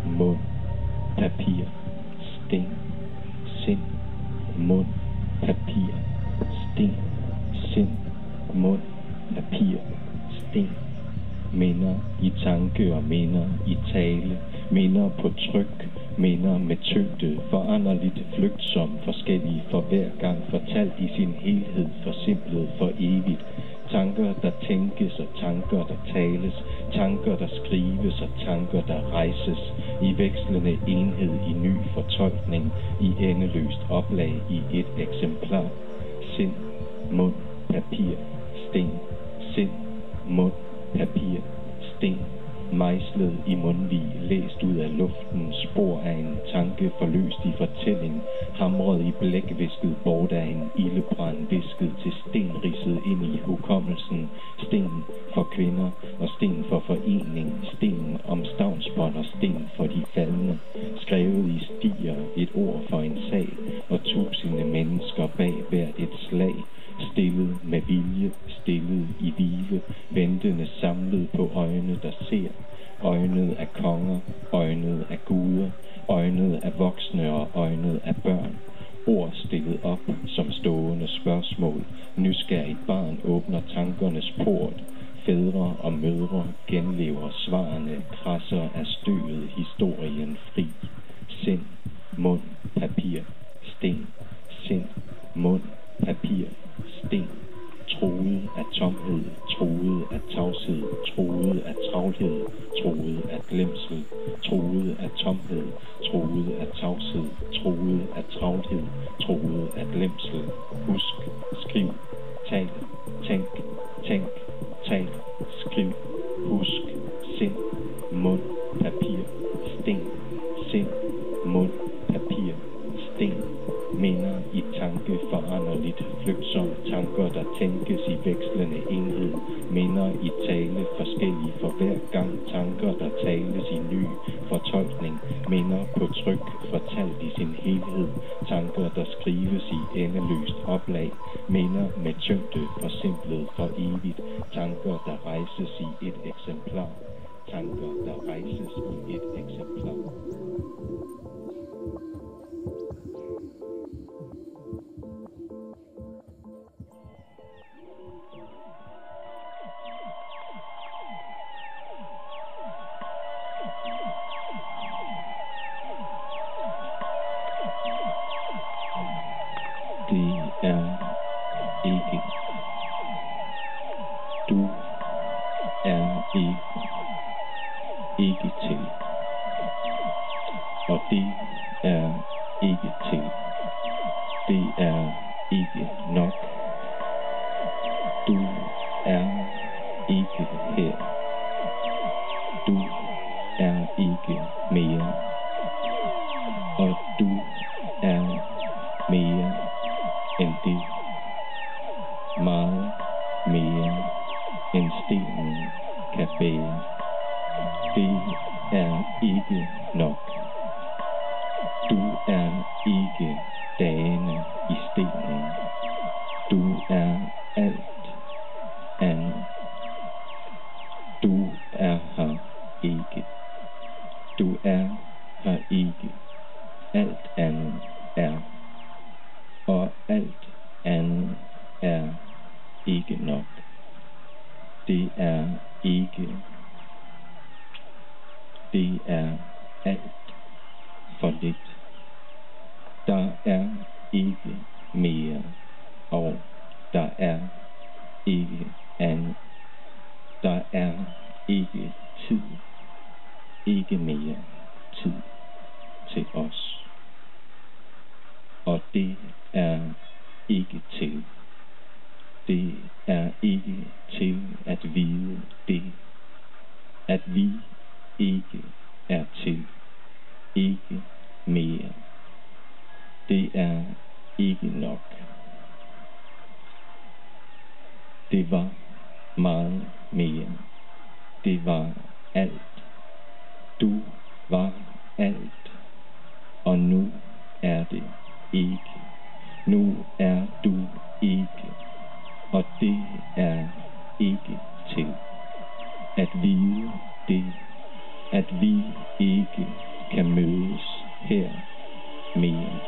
mund, papir, sten, sind, mund, papir, sten, sind, mund, papir, sten. Minder i tanke og minder i tale, minder på tryk, minder med tyngde, foranderligt flygtsom, forskellige for hver gang, fortalt i sin helhed, forsimplet for evigt. Tanker, der tænkes og tanker, der tales, tanker, der skrives og tanker, der rejses, i vekslende enhed, i ny fortolkning, i endeløst oplag, i et eksemplar. Sind, mund, papir, sten, sind, mund, papir, sten, mejslet i mundvig, læst ud af luften, spor af en tanke, forløst i fortælling, hamret i blæk, visket bort af en ildebrand, visket til sten, ridset ind i hukommelsen, sten for kvinder og sten for forening, sten om stavnsbånd og sten for de faldne, skrevet i stier, et ord for en sag, og tusinde mennesker bag hvert et slag, stillet med vilje, stillet i hvile, ventende samlet på øjne, der ser, øjnet af konger, øjnet af guder, øjnet af voksne og øjnet af børn, ord stillet op som stående spørgsmål, nysgerrigt barn åbner tankernes port, fædre og mødre genlever svarene, krasser af støvet historien fri, sind, mund, papir, sten, sind, mund, papir, sten, troet af tomhed, troet af tavshed, troet af travlhed, troet af glemsel, troet af tomhed, troet af tavshed, troet af travlhed, troet af glemsel. Husk, skriv, tal, tænk, tænk, tal, skriv, husk, sind, mund, papir, sten, sind, mund, papir, sten, minder i tanke, foranderligt flygtsom, tanker, der tænkes i vekslende enhed, minder i tale, forskellige for hver gang, tanker, der tales i ny fortolkning, minder på tryk, fortalt i sin helhed, tanker, der skrives i endeløst oplag, minder med tyngde, forsimplet for evigt, tanker, der rejses i et eksemplar, tanker, der rejses i et eksemplar. Det er ikke. Du er ikke til. Og det er ikke til. Det er ikke nok. Du er ikke her. Du er ikke mere. Og du er mere end det. Meget mere end stenen kan bære. Det er ikke nok. Du er ikke dagene i stenen. Du er alt andet. Du er her ikke. Du er her ikke. Alt andet er. Og alt andet er ikke nok. Det er ikke. Det er alt for lidt. Der er ikke mere, og der er ikke andet. Der er ikke tid. Ikke mere tid til os. Og det er ikke til. Det er ikke til at vide det. At vi ikke er til. Ikke mere. Det er ikke nok. Det var meget mere. Det var alt. Du var alt. Og nu er det ikke. Nu er du ikke. Og det er ikke til. At vide det. At vi ikke kan mødes her mere.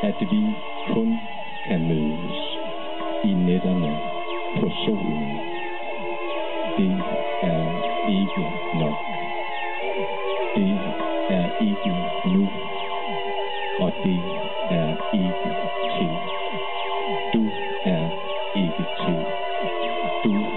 At vi kun kan mødes i nætterne på solen. Det er ikke nok. Det er ikke nu, og det er ikke til. Du er ikke til. Du